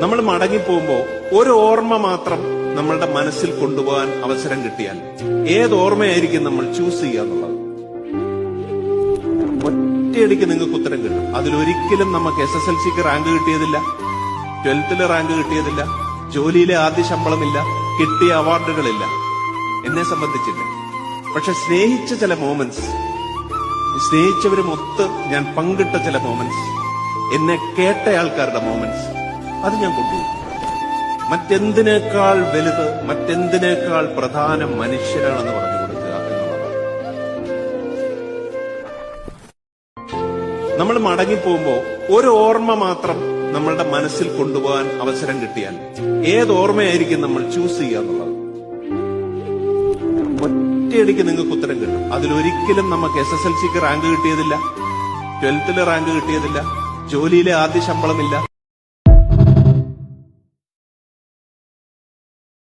നമ്മൾ മടങ്ങിപ്പോകുമ്പോ ഒരു ഓർമ്മ മാത്രം നമ്മളുടെ മനസ്സിൽ കൊണ്ടുപോകാൻ അവസരം കിട്ടിയാൽ ഏത് ഓർമ്മയായിരിക്കും നമ്മൾ ചൂസ് ചെയ്യുക എന്നുള്ളത് ഒറ്റയടിക്ക് നിങ്ങൾക്ക് ഉത്തരം കിട്ടും. അതിലൊരിക്കലും നമുക്ക് SSLCക്ക് റാങ്ക് കിട്ടിയതില്ല, 12th റാങ്ക് കിട്ടിയതില്ല, ജോലിയിലെ ആദ്യ ശമ്പളമില്ല, കിട്ടിയ അവാർഡുകളില്ല, എന്നെ സംബന്ധിച്ചില്ല. പക്ഷെ സ്നേഹിച്ച ചില മോമെന്റ്സ്, സ്നേഹിച്ചവരുമൊത്ത് ഞാൻ പങ്കിട്ട ചില മോമെന്റ്സ്, എന്നെ കേട്ട ആൾക്കാരുടെ മോമെന്റ്സ്, അത് ഞാൻ കൊണ്ടുപോകും. മറ്റെന്തിനേക്കാൾ വലുത്, മറ്റെന്തിനേക്കാൾ പ്രധാനം മനുഷ്യരാണെന്ന് പറഞ്ഞു കൊടുക്കുക എന്നുള്ളതാണ്. നമ്മൾ മടങ്ങിപ്പോകുമ്പോ ഒരു ഓർമ്മ മാത്രം നമ്മളുടെ മനസ്സിൽ കൊണ്ടുപോകാൻ അവസരം കിട്ടിയാൽ ഏത് ഓർമ്മയായിരിക്കും നമ്മൾ ചൂസ് ചെയ്യുക എന്നുള്ളത് ഒറ്റയടിക്ക് നിങ്ങൾക്ക് ഉത്തരം കിട്ടും. അതിലൊരിക്കലും നമുക്ക് SSLCക്ക് റാങ്ക് കിട്ടിയതില്ല, 12th റാങ്ക് കിട്ടിയതില്ല, ജോലിയിലെ ആദ്യ ശമ്പളമില്ല,